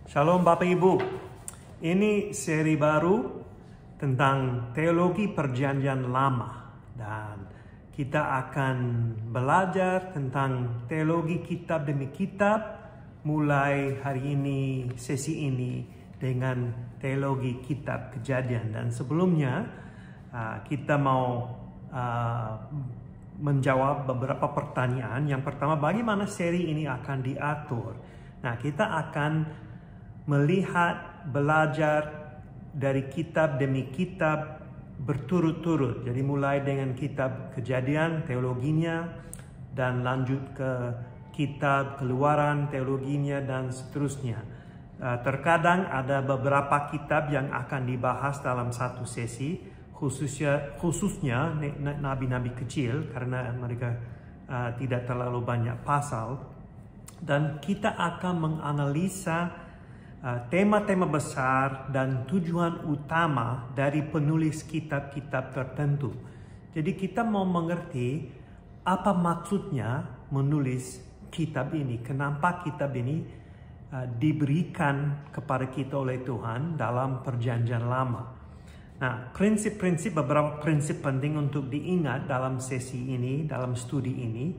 Shalom Bapak Ibu, ini seri baru tentang teologi perjanjian lama dan kita akan belajar tentang teologi kitab demi kitab mulai hari ini, sesi ini dengan teologi kitab Kejadian. Dan sebelumnya kita mau menjawab beberapa pertanyaan. Yang pertama, bagaimana seri ini akan diatur? Nah, kita akan melihat, belajar dari kitab demi kitab berturut-turut. Jadi mulai dengan kitab Kejadian, teologinya, dan lanjut ke kitab Keluaran, teologinya, dan seterusnya. Terkadang ada beberapa kitab yang akan dibahas dalam satu sesi, khususnya nabi-nabi kecil, karena mereka tidak terlalu banyak pasal. Dan kita akan menganalisa tema-tema besar dan tujuan utama dari penulis kitab-kitab tertentu. Jadi kita mau mengerti apa maksudnya menulis kitab ini, kenapa kitab ini diberikan kepada kita oleh Tuhan dalam perjanjian lama. Nah, beberapa prinsip penting untuk diingat dalam sesi ini, dalam studi ini.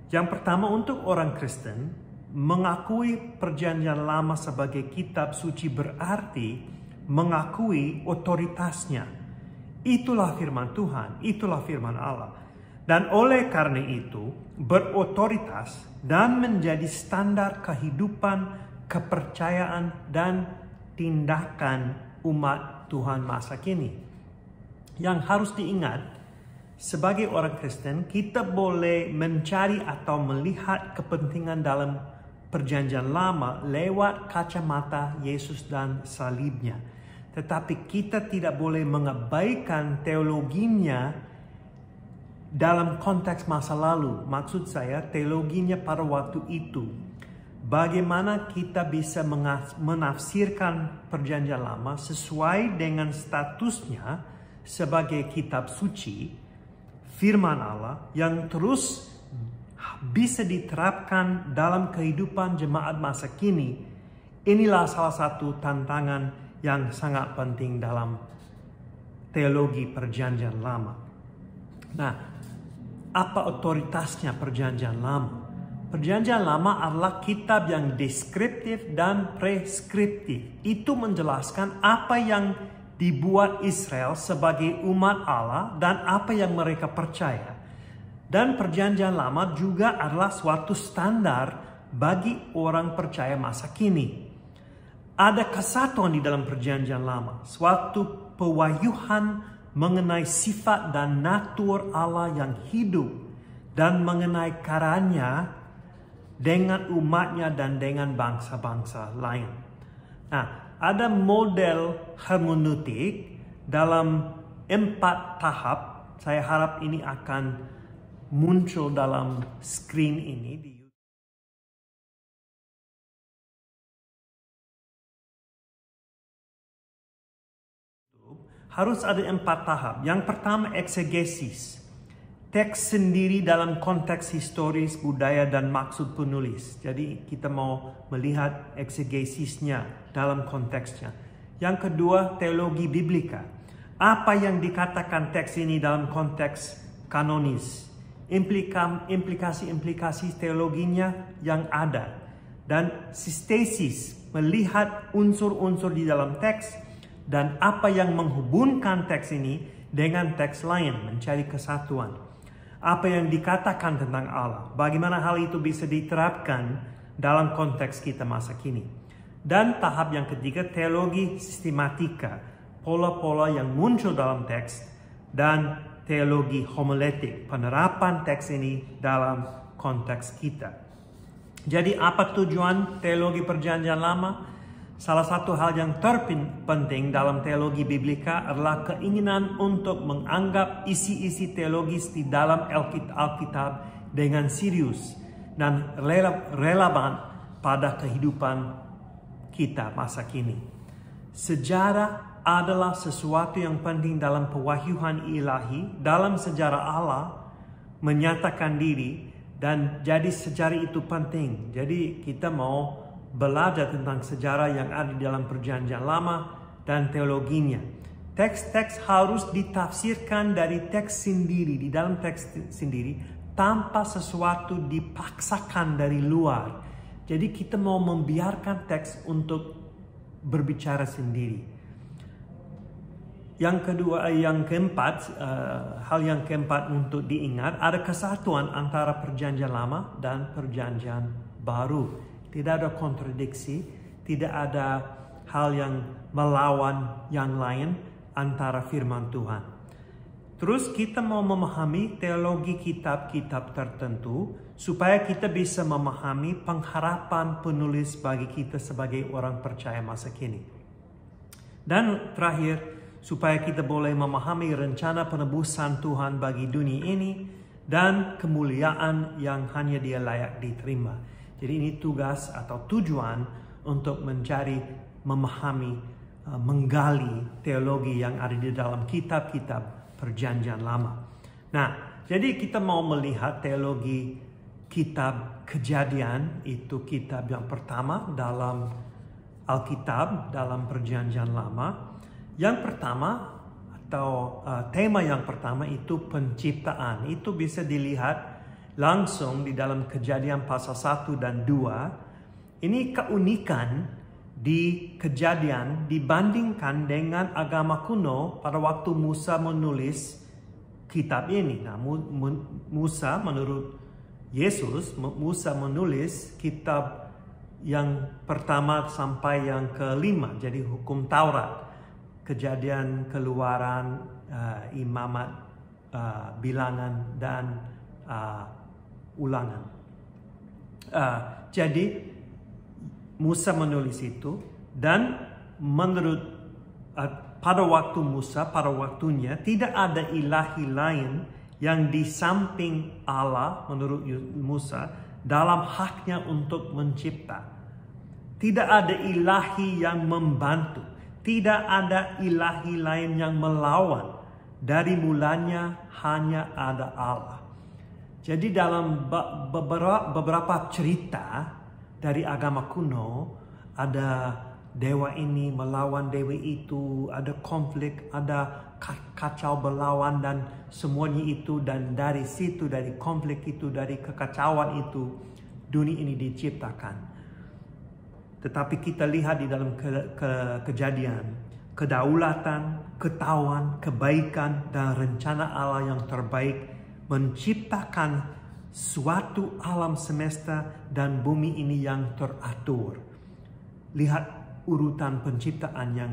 Yang pertama, untuk orang Kristen, mengakui perjanjian lama sebagai kitab suci berarti mengakui otoritasnya. Itulah firman Tuhan, itulah firman Allah. Dan oleh karena itu, berotoritas dan menjadi standar kehidupan, kepercayaan, dan tindakan umat Tuhan masa kini. Yang harus diingat, sebagai orang Kristen, kita boleh mencari atau melihat kepentingan dalam perjanjian lama lewat kacamata Yesus dan salibnya. Tetapi kita tidak boleh mengabaikan teologinya dalam konteks masa lalu. Maksud saya, teologinya pada waktu itu. Bagaimana kita bisa menafsirkan perjanjian lama sesuai dengan statusnya sebagai kitab suci, firman Allah, yang terus bisa diterapkan dalam kehidupan jemaat masa kini. Inilah salah satu tantangan yang sangat penting dalam teologi perjanjian lama. Nah, apa otoritasnya perjanjian lama? Perjanjian lama adalah kitab yang deskriptif dan preskriptif. Itu menjelaskan apa yang dibuat Israel sebagai umat Allah dan apa yang mereka percaya. Dan perjanjian lama juga adalah suatu standar bagi orang percaya masa kini. Ada kesatuan di dalam perjanjian lama, suatu pewahyuan mengenai sifat dan natur Allah yang hidup dan mengenai caranya dengan umatnya dan dengan bangsa-bangsa lain. Nah, ada model hermeneutik dalam 4 tahap. Saya harap ini akan muncul dalam screen ini di YouTube. Harus ada 4 tahap. Yang pertama, eksegesis. Teks sendiri dalam konteks historis, budaya, dan maksud penulis. Jadi kita mau melihat eksegesisnya dalam konteksnya. Yang kedua, teologi biblika. Apa yang dikatakan teks ini dalam konteks kanonis, implikasi-implikasi teologinya yang ada, dan sistesis, melihat unsur-unsur di dalam teks dan apa yang menghubungkan teks ini dengan teks lain, mencari kesatuan. Apa yang dikatakan tentang Allah, bagaimana hal itu bisa diterapkan dalam konteks kita masa kini. Dan tahap yang ketiga, teologi sistematika, pola-pola yang muncul dalam teks, dan teologi homiletik, penerapan teks ini dalam konteks kita. Jadi apa tujuan teologi perjanjian lama? Salah satu hal yang terpenting dalam teologi biblika adalah keinginan untuk menganggap isi-isi teologis di dalam Alkitab dengan serius dan relevan pada kehidupan kita masa kini. Sejarah adalah sesuatu yang penting dalam pewahyuan ilahi. Dalam sejarah Allah menyatakan diri dan jadi sejarah itu penting. Jadi kita mau belajar tentang sejarah yang ada di dalam Perjanjian Lama dan teologinya. Teks-teks harus ditafsirkan dari teks sendiri, di dalam teks sendiri, tanpa sesuatu dipaksakan dari luar. Jadi kita mau membiarkan teks untuk berbicara sendiri. Yang keempat, hal yang keempat untuk diingat, ada kesatuan antara Perjanjian Lama dan Perjanjian Baru. Tidak ada kontradiksi, tidak ada hal yang melawan yang lain antara firman Tuhan. Terus kita mau memahami teologi kitab-kitab tertentu supaya kita bisa memahami pengharapan penulis bagi kita sebagai orang percaya masa kini. Dan terakhir, supaya kita boleh memahami rencana penebusan Tuhan bagi dunia ini dan kemuliaan yang hanya Dia layak diterima. Jadi ini tugas atau tujuan untuk mencari, memahami, menggali teologi yang ada di dalam kitab-kitab Perjanjian Lama. Nah, jadi kita mau melihat teologi kitab Kejadian, itu kitab yang pertama dalam Alkitab, dalam Perjanjian Lama. Yang pertama atau tema yang pertama itu penciptaan. Itu bisa dilihat langsung di dalam Kejadian pasal 1 dan 2. Ini keunikan di Kejadian dibandingkan dengan agama kuno pada waktu Musa menulis kitab ini. Nah, Musa menurut Yesus, Musa menulis kitab yang pertama sampai yang kelima, jadi hukum Taurat. Kejadian, Keluaran, Imamat, Bilangan, dan Ulangan. Jadi Musa menulis itu, dan menurut pada waktu Musa, pada waktunya tidak ada ilahi lain yang di samping Allah menurut Musa dalam haknya untuk mencipta. Tidak ada ilahi yang membantu. Tidak ada ilahi lain yang melawan. Dari mulanya hanya ada Allah. Jadi dalam beberapa cerita dari agama kuno, ada dewa ini melawan dewa itu, ada konflik, ada kacau berlawan dan semuanya itu. Dan dari situ, dari konflik itu, dari kekacauan itu, dunia ini diciptakan. Tetapi kita lihat di dalam Kejadian, kedaulatan, ketahuan, kebaikan, dan rencana Allah yang terbaik menciptakan suatu alam semesta dan bumi ini yang teratur. Lihat urutan penciptaan yang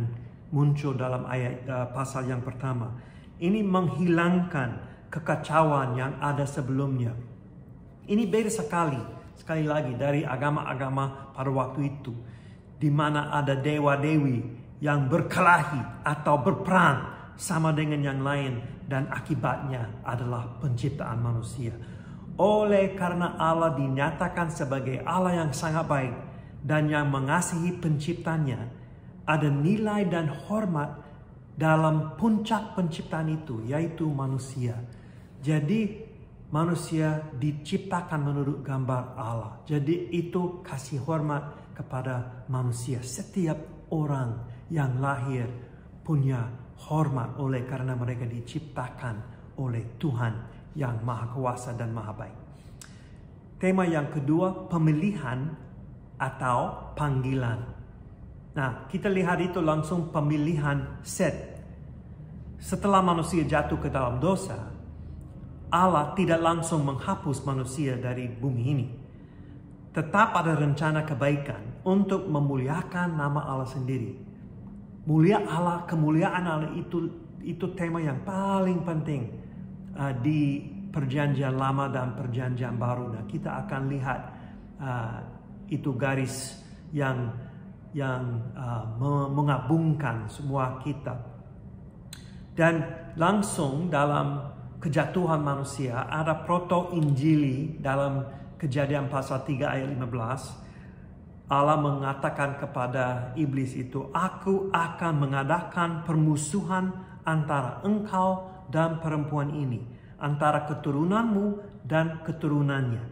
muncul dalam ayat pasal yang pertama. Ini menghilangkan kekacauan yang ada sebelumnya. Ini beda sekali lagi dari agama-agama pada waktu itu, di mana ada dewa-dewi yang berkelahi atau berperang sama dengan yang lain, dan akibatnya adalah penciptaan manusia. Oleh karena Allah dinyatakan sebagai Allah yang sangat baik dan yang mengasihi penciptanya, ada nilai dan hormat dalam puncak penciptaan itu, yaitu manusia. Jadi manusia diciptakan menurut gambar Allah. Jadi itu kasih hormat kepada manusia. Setiap orang yang lahir punya hormat oleh karena mereka diciptakan oleh Tuhan yang Maha Kuasa dan Maha Baik. Tema yang kedua, pemilihan atau panggilan. Nah, kita lihat itu langsung pemilihan Set. Setelah manusia jatuh ke dalam dosa, Allah tidak langsung menghapus manusia dari bumi ini. Tetap ada rencana kebaikan untuk memuliakan nama Allah sendiri. Kemuliaan Allah itu tema yang paling penting di Perjanjian Lama dan Perjanjian Baru. Nah, kita akan lihat itu garis yang mengabungkan semua kitab. Dan langsung dalam kejatuhan manusia ada proto-injili dalam Kejadian pasal 3 ayat 15. Allah mengatakan kepada iblis itu, "Aku akan mengadakan permusuhan antara engkau dan perempuan ini, antara keturunanmu dan keturunannya.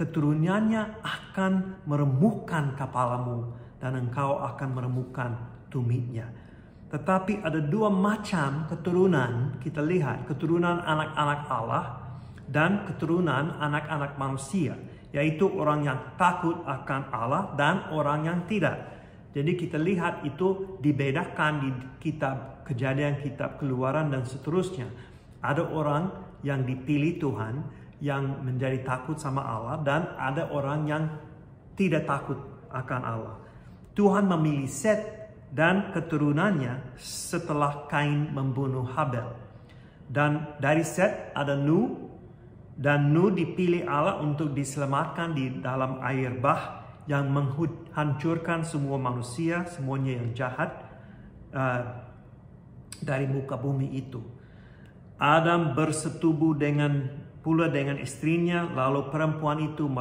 keturunannya akan meremukkan kepalamu dan engkau akan meremukkan tumitnya. Tetapi ada dua macam keturunan kita lihat, keturunan anak-anak Allah dan keturunan anak-anak manusia, yaitu orang yang takut akan Allah dan orang yang tidak. Jadi kita lihat itu dibedakan di kitab Kejadian, kitab Keluaran dan seterusnya. Ada orang yang dipilih Tuhan yang menjadi takut sama Allah dan ada orang yang tidak takut akan Allah. Tuhan memilih Set dan keturunannya setelah Kain membunuh Habel. Dan dari Set ada Nuh, dan Nuh dipilih Allah untuk diselamatkan di dalam air bah yang menghancurkan semua manusia, semuanya yang jahat dari muka bumi itu. Adam bersetubuh pula dengan istrinya, lalu perempuan itu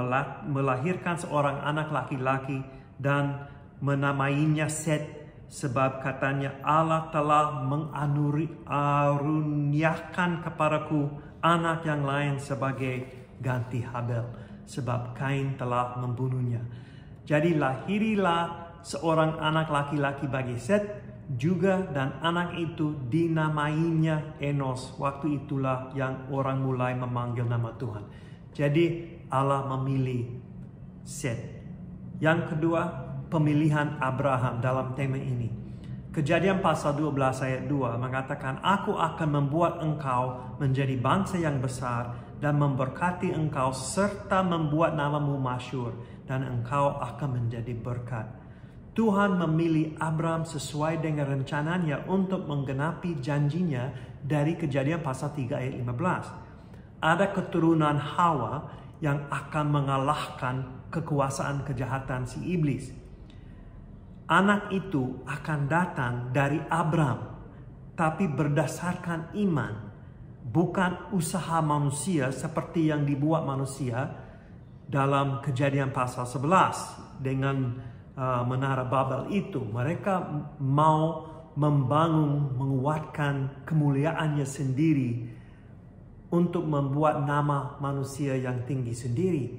melahirkan seorang anak laki-laki dan menamainya Set, sebab katanya Allah telah mengaruniakan kepadaku anak yang lain sebagai ganti Habel, sebab Kain telah membunuhnya. Jadi lahirilah seorang anak laki-laki bagi Set juga, dan anak itu dinamainya Enos. Waktu itulah yang orang mulai memanggil nama Tuhan. Jadi Allah memilih Set. Yang kedua, pemilihan Abraham dalam tema ini. Kejadian pasal 12 ayat 2 mengatakan, aku akan membuat engkau menjadi bangsa yang besar dan memberkati engkau serta membuat namamu masyhur, dan engkau akan menjadi berkat. Tuhan memilih Abraham sesuai dengan rencananya untuk menggenapi janjinya dari Kejadian pasal 3 ayat 15. Ada keturunan Hawa yang akan mengalahkan kekuasaan kejahatan si iblis. Anak itu akan datang dari Abraham, tapi berdasarkan iman, bukan usaha manusia seperti yang dibuat manusia dalam Kejadian pasal 11 dengan Menara Babel itu. Mereka mau membangun, menguatkan kemuliaannya sendiri untuk membuat nama manusia yang tinggi sendiri.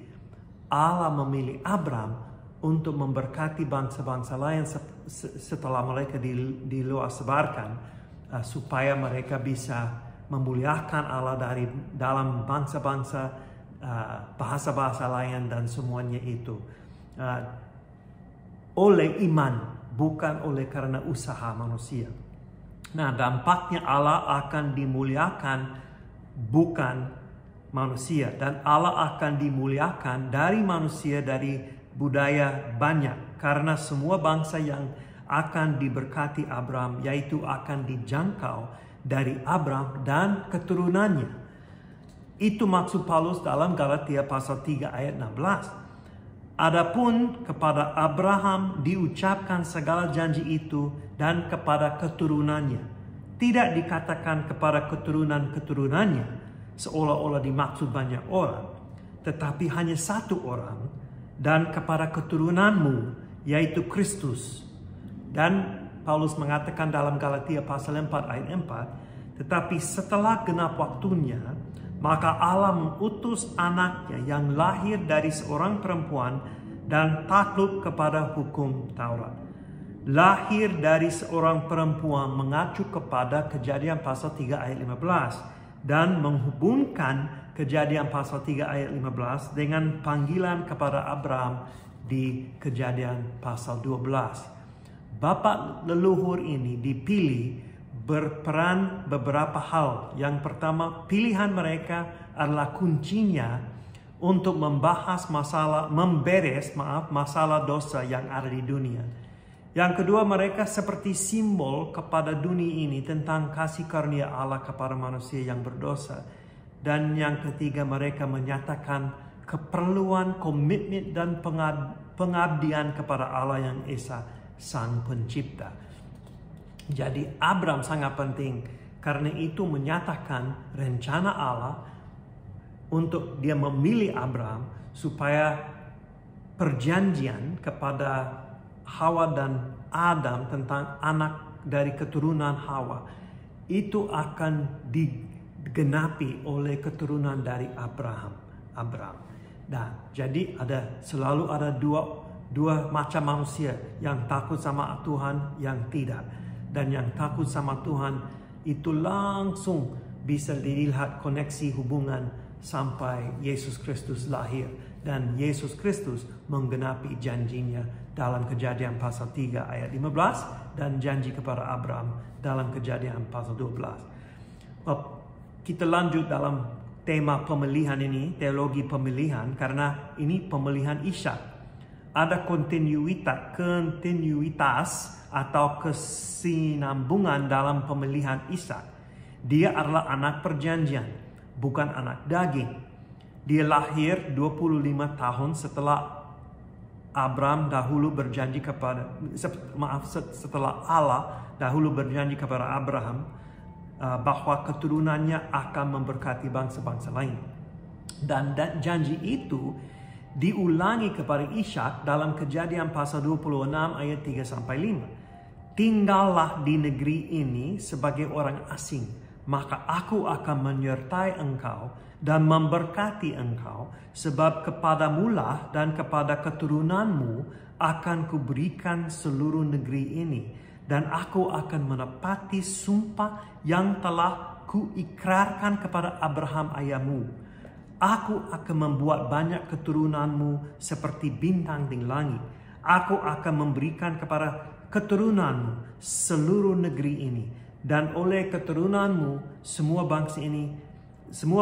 Allah memilih Abraham untuk memberkati bangsa-bangsa lain setelah mereka diluassebarkan, supaya mereka bisa memuliakan Allah dalam bangsa-bangsa, bahasa-bahasa lain dan semuanya itu. Oleh iman, bukan oleh karena usaha manusia. Nah, dampaknya Allah akan dimuliakan bukan manusia, dan Allah akan dimuliakan dari manusia, dari budaya banyak, karena semua bangsa yang akan diberkati Abraham, yaitu akan dijangkau dari Abraham dan keturunannya. Itu maksud Paulus dalam Galatia pasal 3 ayat 16. Adapun kepada Abraham diucapkan segala janji itu dan kepada keturunannya. Tidak dikatakan kepada keturunan-keturunannya seolah-olah dimaksud banyak orang, tetapi hanya satu orang, dan kepada keturunanmu, yaitu Kristus. Dan Paulus mengatakan dalam Galatia pasal 4 ayat 4, tetapi setelah genap waktunya, maka Allah mengutus anaknya yang lahir dari seorang perempuan dan takluk kepada hukum Taurat. Lahir dari seorang perempuan mengacu kepada Kejadian pasal 3 ayat 15 dan menghubungkan Kejadian pasal 3 ayat 15 dengan panggilan kepada Abraham di Kejadian pasal 12. Bapa leluhur ini dipilih berperan beberapa hal. Yang pertama, pilihan mereka adalah kuncinya untuk memberes masalah dosa yang ada di dunia. Yang kedua, mereka seperti simbol kepada dunia ini tentang kasih karunia Allah kepada manusia yang berdosa. Dan yang ketiga, mereka menyatakan keperluan, komitmen, dan pengabdian kepada Allah yang Esa, Sang Pencipta. Jadi Abraham sangat penting, karena itu menyatakan rencana Allah untuk dia memilih Abraham supaya perjanjian kepada Hawa dan Adam tentang anak dari keturunan Hawa itu akan digenapi oleh keturunan dari Abraham. Dan jadi selalu ada dua macam manusia, yang takut sama Tuhan, yang tidak. Dan yang takut sama Tuhan itu langsung bisa dilihat koneksi hubungan sampai Yesus Kristus lahir. Dan Yesus Kristus menggenapi janjinya dalam Kejadian pasal 3 ayat 15 dan janji kepada Abraham dalam Kejadian pasal 12. Kita lanjut dalam tema pemilihan ini, teologi pemilihan, karena ini pemilihan Ishak. Ada kontinuitas atau kesinambungan dalam pemilihan Ishak. Dia adalah anak perjanjian, bukan anak daging. Dia lahir 25 tahun setelah Abraham dahulu berjanji setelah Allah dahulu berjanji kepada Abraham bahwa keturunannya akan memberkati bangsa-bangsa lain. Dan janji itu diulangi kepada Ishak dalam Kejadian pasal 26 ayat 3-5. Tinggallah di negeri ini sebagai orang asing, maka aku akan menyertai engkau dan memberkati engkau, sebab kepadamulah dan kepada keturunanmu akan kuberikan seluruh negeri ini, dan aku akan menepati sumpah yang telah kuikrarkan kepada Abraham ayahmu. Aku akan membuat banyak keturunanmu seperti bintang di langit. Aku akan memberikan kepada keturunanmu seluruh negeri ini, dan oleh keturunanmu semua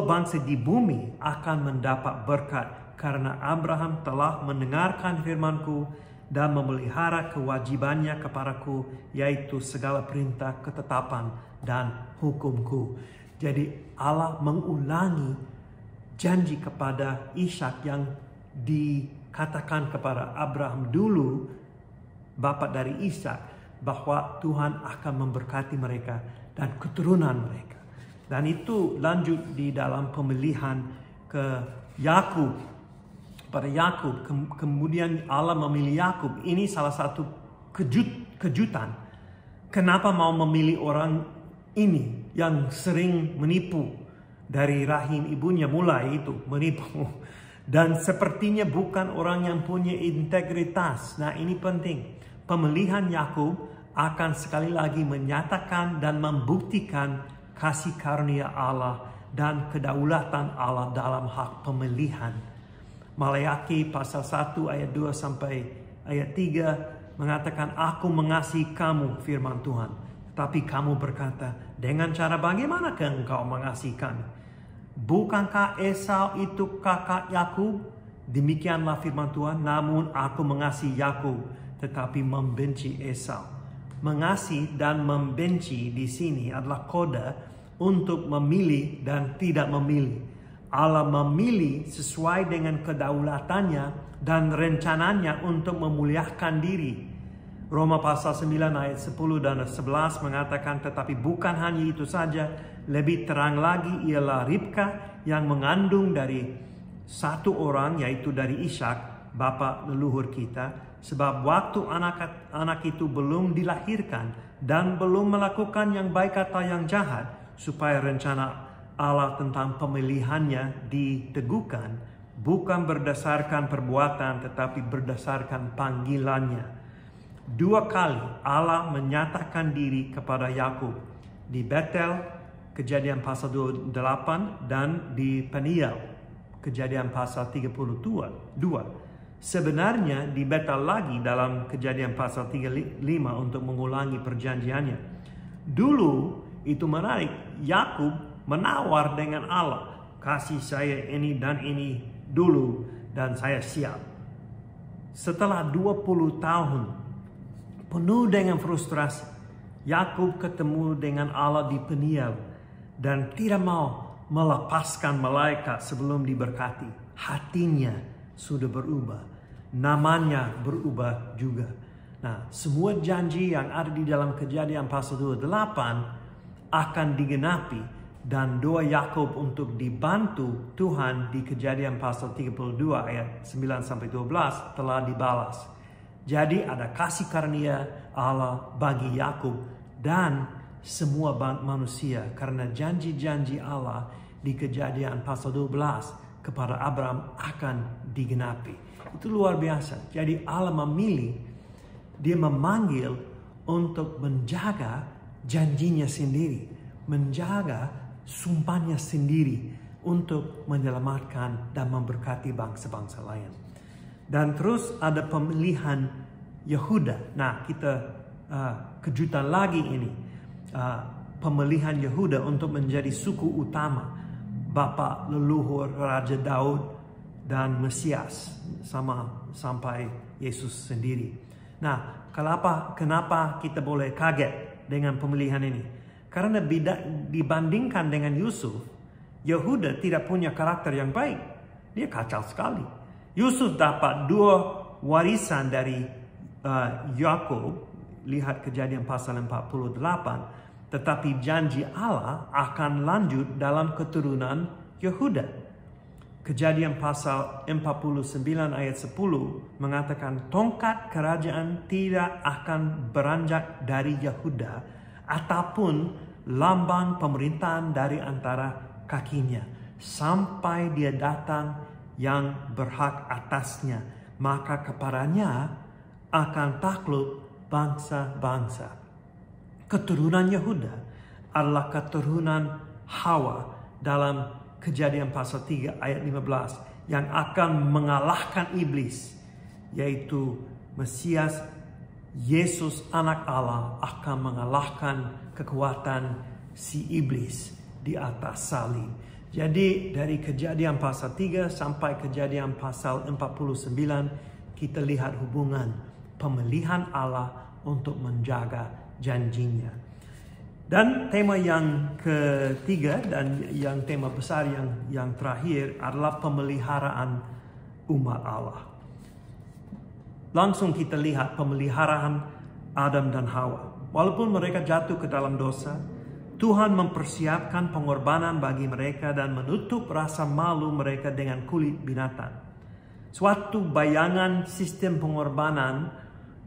bangsa di bumi akan mendapat berkat, karena Abraham telah mendengarkan firman-Ku dan memelihara kewajibannya kepadaku, yaitu segala perintah, ketetapan, dan hukum-Ku. Jadi Allah mengulangi janji kepada Ishak yang dikatakan kepada Abraham dulu, bapa dari Ishak, bahwa Tuhan akan memberkati mereka dan keturunan mereka. Dan itu lanjut di dalam pemilihan ke Yakub. Pada Yakub, kemudian Allah memilih Yakub. Ini salah satu kejutan. Kenapa mau memilih orang ini yang sering menipu dari rahim ibunya, mulai itu menipu. Dan sepertinya bukan orang yang punya integritas. Nah, ini penting. Pemilihan Yakub akan sekali lagi menyatakan dan membuktikan kasih karunia Allah dan kedaulatan Allah dalam hak pemilihan. Malayaki pasal 1 ayat 2 sampai ayat 3 mengatakan, aku mengasihi kamu, firman Tuhan. Tapi kamu berkata, dengan cara bagaimanakah engkau mengasihi kami? Bukankah Esau itu kakak Yakub? Demikianlah firman Tuhan, namun aku mengasihi Yakub, tetapi membenci Esau. Mengasihi dan membenci di sini adalah kode untuk memilih dan tidak memilih. Allah memilih sesuai dengan kedaulatannya dan rencananya untuk memuliakan diri. Roma pasal 9 ayat 10 dan 11 mengatakan, tetapi bukan hanya itu saja, lebih terang lagi ialah Ribka yang mengandung dari satu orang, yaitu dari Ishak, bapa leluhur kita, sebab waktu anak itu belum dilahirkan dan belum melakukan yang baik atau yang jahat, supaya rencana Allah tentang pemilihannya diteguhkan, bukan berdasarkan perbuatan tetapi berdasarkan panggilannya. 2 kali Allah menyatakan diri kepada Yakub, di Betel, Kejadian pasal 28, dan di Peniel, Kejadian pasal 32. Sebenarnya di Betel lagi dalam Kejadian pasal 35 untuk mengulangi perjanjiannya. Dulu itu menarik, Yakub menawar dengan Allah, kasih saya ini dan ini dulu dan saya siap. Setelah 20 tahun penuh dengan frustrasi, Yakub ketemu dengan Allah di Peniel dan tidak mau melepaskan malaikat sebelum diberkati. Hatinya sudah berubah, namanya berubah juga. Nah, semua janji yang ada di dalam Kejadian pasal 28 akan digenapi, dan doa Yakub untuk dibantu Tuhan di Kejadian pasal 32 ayat 9-12 telah dibalas. Jadi ada kasih karunia Allah bagi Yakub dan semua manusia, karena janji-janji Allah di Kejadian pasal 12 kepada Abraham akan digenapi. Itu luar biasa. Jadi Allah memilih, dia memanggil untuk menjaga janjinya sendiri, menjaga sumpahnya sendiri untuk menyelamatkan dan memberkati bangsa-bangsa lain. Dan terus ada pemilihan Yehuda. Nah, kita kejutan lagi ini. Pemilihan Yehuda untuk menjadi suku utama bapa leluhur Raja Daud dan Mesias sampai Yesus sendiri. Nah, kenapa kita boleh kaget dengan pemilihan ini? Karena dibandingkan dengan Yusuf, Yehuda tidak punya karakter yang baik. Dia kacau sekali. Yusuf dapat 2 warisan dari Yakub. Lihat Kejadian pasal 48. Tetapi janji Allah akan lanjut dalam keturunan Yehuda. Kejadian pasal 49 ayat 10 mengatakan tongkat kerajaan tidak akan beranjak dari Yehuda ataupun lambang pemerintahan dari antara kakinya sampai dia datang yang berhak atasnya, maka kepadanya akan takluk bangsa-bangsa. Keturunan Yehuda adalah keturunan Hawa dalam Kejadian pasal 3 ayat 15 yang akan mengalahkan iblis, yaitu Mesias Yesus anak Allah akan mengalahkan kekuatan si iblis di atas salib. Jadi dari Kejadian pasal 3 sampai Kejadian pasal 49 kita lihat hubungan pemilihan Allah untuk menjaga janjinya. Dan tema yang ketiga dan yang tema besar yang terakhir adalah pemeliharaan umat Allah. Langsung kita lihat pemeliharaan Adam dan Hawa. Walaupun mereka jatuh ke dalam dosa, Tuhan mempersiapkan pengorbanan bagi mereka dan menutup rasa malu mereka dengan kulit binatang. Suatu bayangan sistem pengorbanan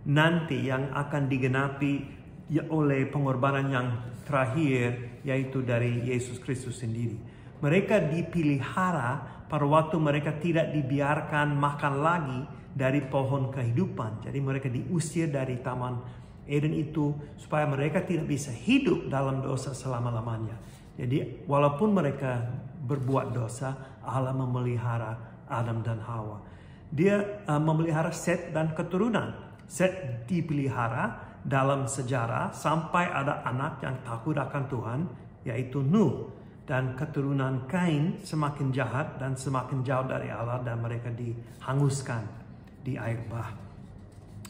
nanti yang akan digenapi oleh pengorbanan yang terakhir, yaitu dari Yesus Kristus sendiri. Mereka dipelihara pada waktu mereka tidak dibiarkan makan lagi dari pohon kehidupan. Jadi mereka diusir dari Taman Eden itu supaya mereka tidak bisa hidup dalam dosa selama-lamanya. Jadi walaupun mereka berbuat dosa, Allah memelihara Adam dan Hawa. Dia memelihara Set dan keturunan. Set dipelihara dalam sejarah sampai ada anak yang takut akan Tuhan, yaitu Nuh. Dan keturunan Kain semakin jahat dan semakin jauh dari Allah dan mereka dihanguskan di air bah.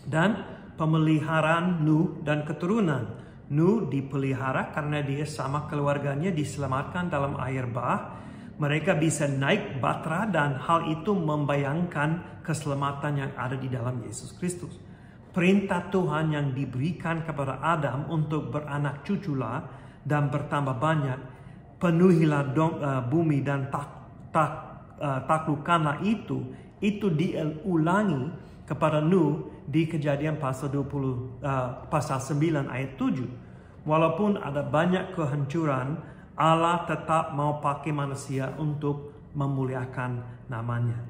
Dan pemeliharaan Nuh dan keturunan. Nuh dipelihara karena dia sama keluarganya diselamatkan dalam air bah. Mereka bisa naik bahtera dan hal itu membayangkan keselamatan yang ada di dalam Yesus Kristus. Perintah Tuhan yang diberikan kepada Adam untuk beranak cuculah dan bertambah banyak, penuhilah bumi dan taklukkanlah itu diulangi kepada Nuh di Kejadian pasal 9 ayat 7. Walaupun ada banyak kehancuran, Allah tetap mau pakai manusia untuk memuliakan namanya.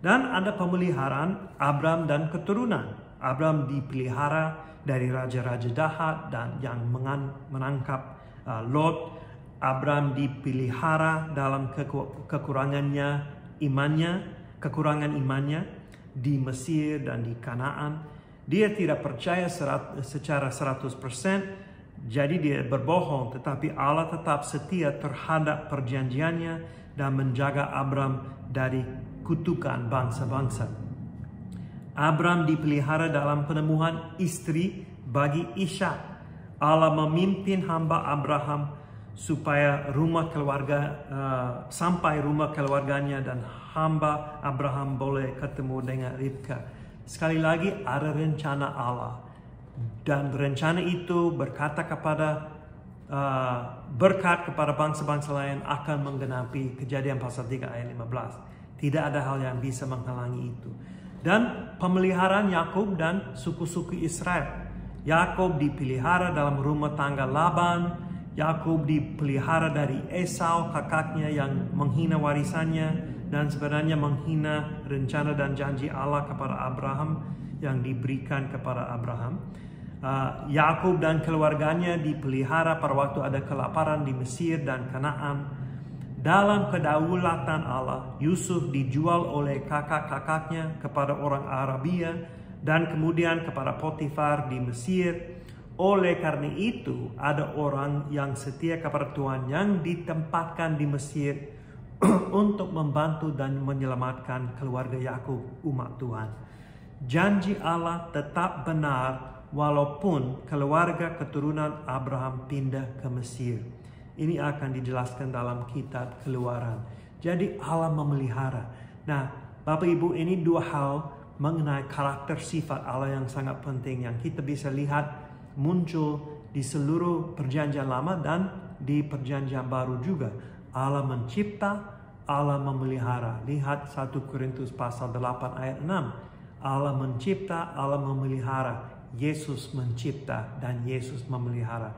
Dan ada pemeliharaan Abraham dan keturunan. Abraham dipelihara dari raja-raja jahat dan yang menangkap Lot. Abraham dipelihara dalam kekurangan imannya di Mesir dan di Kanaan. Dia tidak percaya secara 100%, jadi dia berbohong, tetapi Allah tetap setia terhadap perjanjiannya dan menjaga Abraham dari kutukan bangsa-bangsa. Abraham dipelihara dalam penemuan istri bagi Ishak. Allah memimpin hamba Abraham supaya sampai rumah keluarganya dan hamba Abraham boleh ketemu dengan Ribka. Sekali lagi ada rencana Allah. Dan rencana itu berkat kepada bangsa-bangsa lain akan menggenapi. Kejadian pasal 3 ayat 15. Tidak ada hal yang bisa menghalangi itu. Dan pemeliharaan Yakub dan suku-suku Israel. Yakub dipelihara dalam rumah tangga Laban Yakub dipelihara dari Esau, kakaknya yang menghina warisannya dan sebenarnya menghina rencana dan janji Allah kepada Abraham yang diberikan kepada Abraham. Yakub dan keluarganya dipelihara pada waktu ada kelaparan di Mesir dan Kanaan. Dalam kedaulatan Allah, Yusuf dijual oleh kakak-kakaknya kepada orang Arabia dan kemudian kepada Potifar di Mesir. Oleh karena itu, ada orang yang setia kepada Tuhan yang ditempatkan di Mesir untuk membantu dan menyelamatkan keluarga Yakub, umat Tuhan. Janji Allah tetap benar walaupun keluarga keturunan Abraham pindah ke Mesir. Ini akan dijelaskan dalam kitab Keluaran. Jadi Allah memelihara. Nah, Bapak Ibu, ini dua hal mengenai karakter sifat Allah yang sangat penting yang kita bisa lihat muncul di seluruh perjanjian lama dan di perjanjian baru juga. Allah mencipta, Allah memelihara. Lihat 1 Korintus pasal 8 ayat 6. Allah mencipta, Allah memelihara. Yesus mencipta dan Yesus memelihara.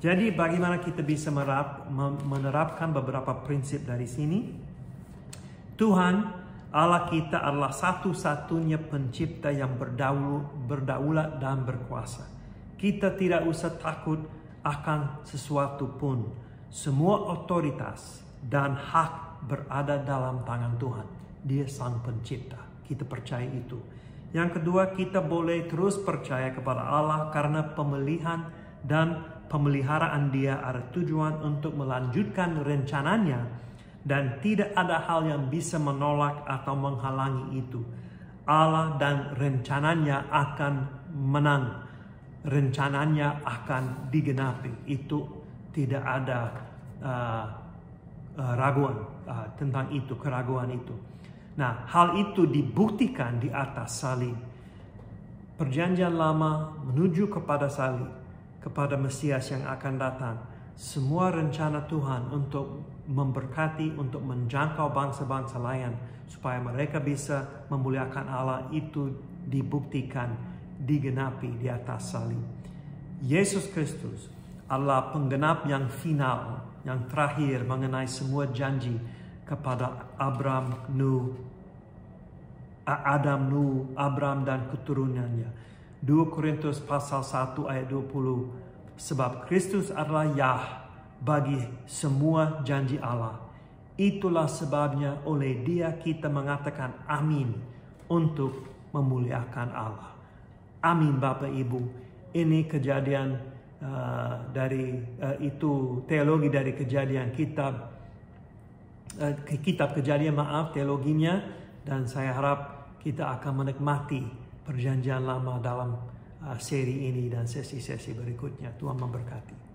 Jadi bagaimana kita bisa menerapkan beberapa prinsip dari sini? Tuhan Allah kita adalah satu-satunya pencipta yang berdaulat dan berkuasa. Kita tidak usah takut akan sesuatu pun. Semua otoritas dan hak berada dalam tangan Tuhan. Dia sang pencipta. Kita percaya itu. Yang kedua, kita boleh terus percaya kepada Allah karena pemilihan dan pemeliharaan Dia ada tujuan untuk melanjutkan rencananya dan tidak ada hal yang bisa menolak atau menghalangi itu. Allah dan rencananya akan menang. Rencananya akan digenapi. Itu tidak ada raguan tentang itu, keraguan itu. Nah, hal itu dibuktikan di atas salib. Perjanjian lama menuju kepada salib, kepada Mesias yang akan datang. Semua rencana Tuhan untuk memberkati, untuk menjangkau bangsa-bangsa lain supaya mereka bisa memuliakan Allah itu dibuktikan, digenapi di atas salib. Yesus Kristus adalah penggenap yang final, yang terakhir mengenai semua janji kepada Adam dan keturunannya. 2 Korintus pasal 1 ayat 20. Sebab Kristus adalah Yah bagi semua janji Allah. Itulah sebabnya oleh Dia kita mengatakan amin untuk memuliakan Allah. Amin Bapak Ibu. Ini kejadian itu teologi dari kejadian kitab kejadian, teologinya, dan saya harap kita akan menikmati perjanjian lama dalam seri ini dan sesi-sesi berikutnya. Tuhan memberkati.